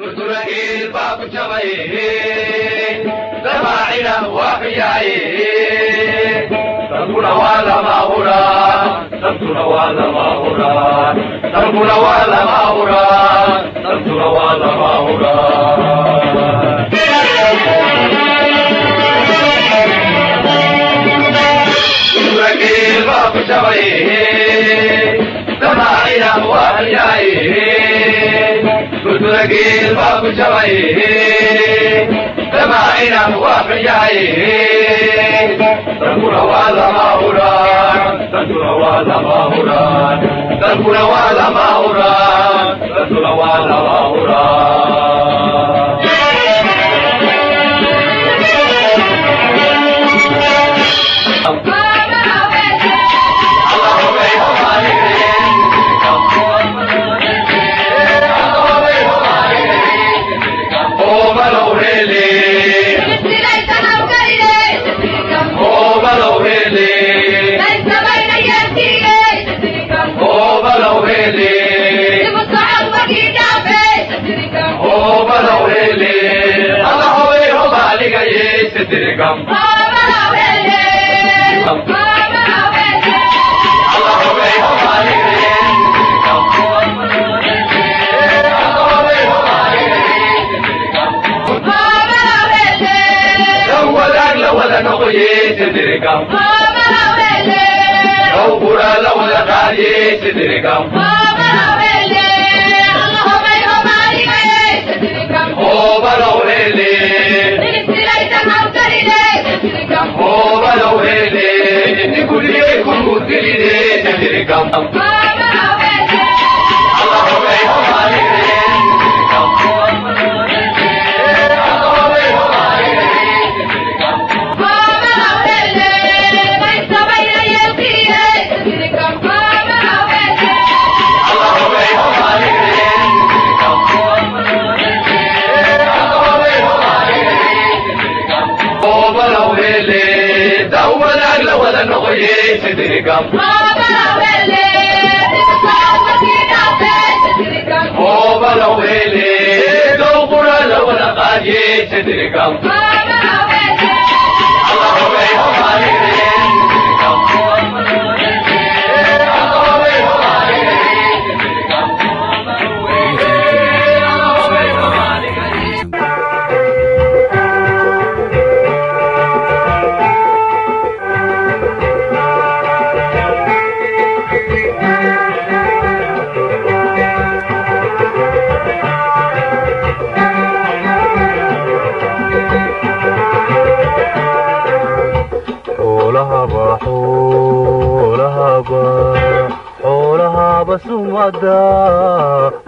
تركي الباب جمعي دماعنا وحياي تربنا ولا ما هرا تربنا ولا ما هرا تربنا ولا ما هرا تربنا ولا ما هرا تركي الباب جمعي دماعنا وحياي تركي الباب جمعي دماعنا وحياي تربنا ولا ما هرا تربنا ولا ما هرا تربنا ولا ما هرا تربنا ولا ما هرا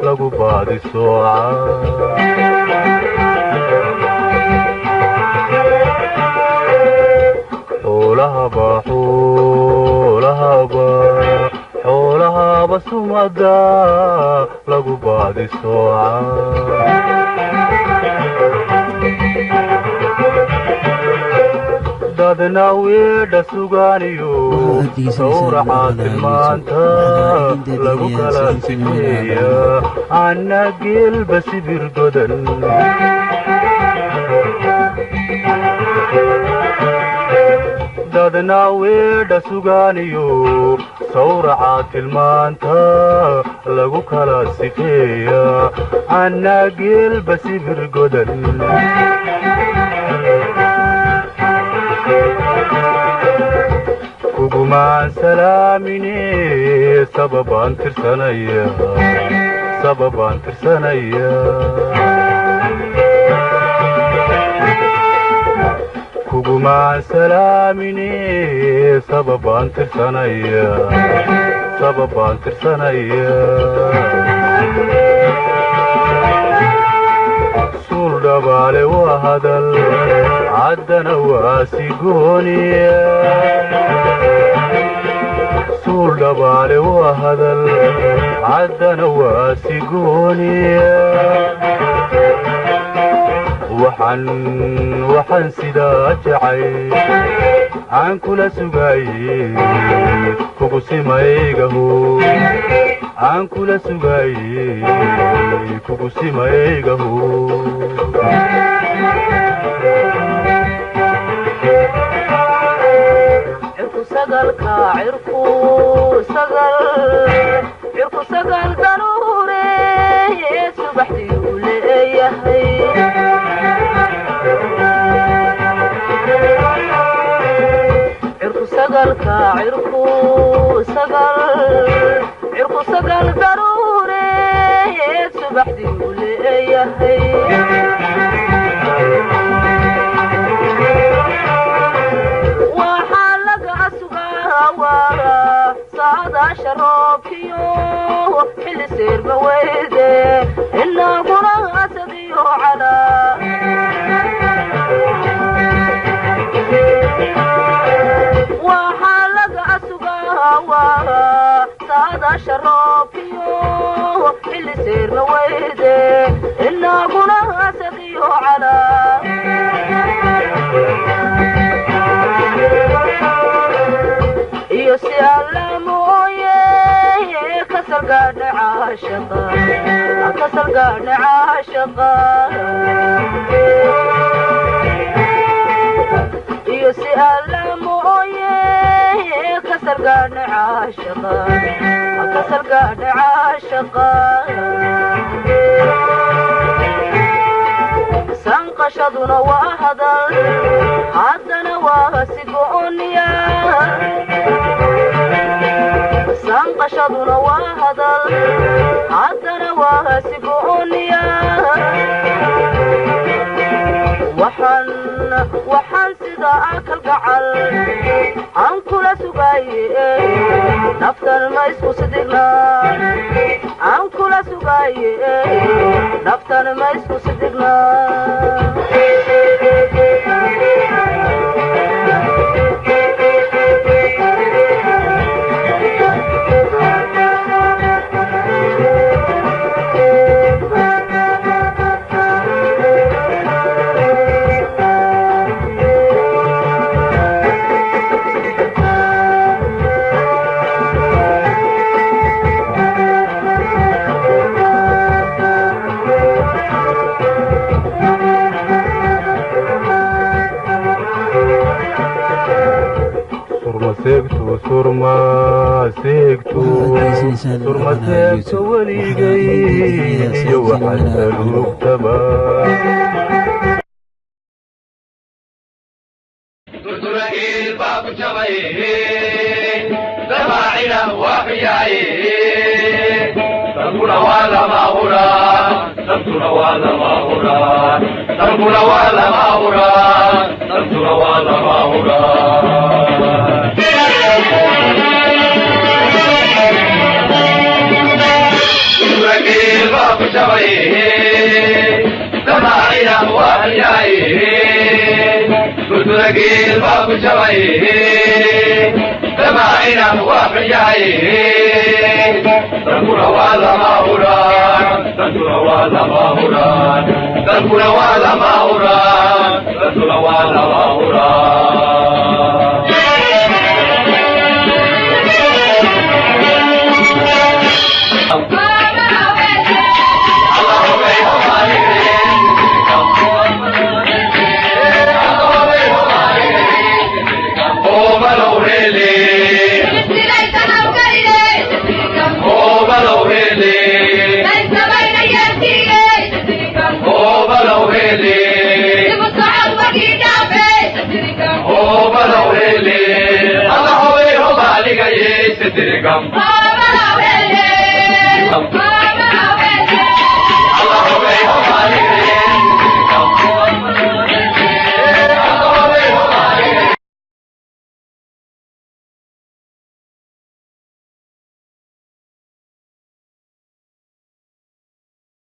lagu baadi sooca xoolahaba sumada lagu baadi sooca dadna weedha sugaaniyo sawraca tilmaanta lagu kala sifeeya anna geelba sibir godan dadna weedha sugaaniyo sawraca tilmaanta lagu kala sifeeya anna geelba sibir godan kugumaan salaamine sababaan tirsanaya kugumaan salaamine sababaan tirsanaya suul dhabaale waa hadal caddana waa sigooniya suul dhabaale waa hadal caddana waa sigooniya waxaan sidaa jacay aan kula sugaayey kugu simaygaho aan kula sugaayey kugu simaygaho sagalka cirku sagal daruure subaxdii uu leeyahay cirku sagal daruure subaxdii uu leeyahay saadaasha roobkiyo xilli seerba weyde inaguna asadiyo calaa waxaa laga sugaa saadaasha roobkiyo xilli seerba weyde inaguna asadiyo calaa iyo si alla mooye kasalgaadha caashaqa iyo si alla mooye kasalgaadha caashaqa sanqashaduna waa hadal haddana waa sigooniya sanqashaduna waa hadal haddana waa sigooniya waxaan sidaa kalgacal aan kula sugaaye naftan ma isku sidigna aan kula sugaaye naftan ma isku sidigna surmaseegto weligay iyo waxaad alugtaba durdurakil baaku jabay dabaacina waaxyaay dalkuna waa lama huraan dalkuna waa lama huraan dalkuna waa lama huraan dalkuna waa lama huraan durdurakil baaku jabay dabaacina waaxyaay durdurakil baaku jabay dabaacina waaxyaay dalkuna waa lama huraan dalkuna waa lama huraan dalkuna waa lama huraan dalkuna waa lama huraan Come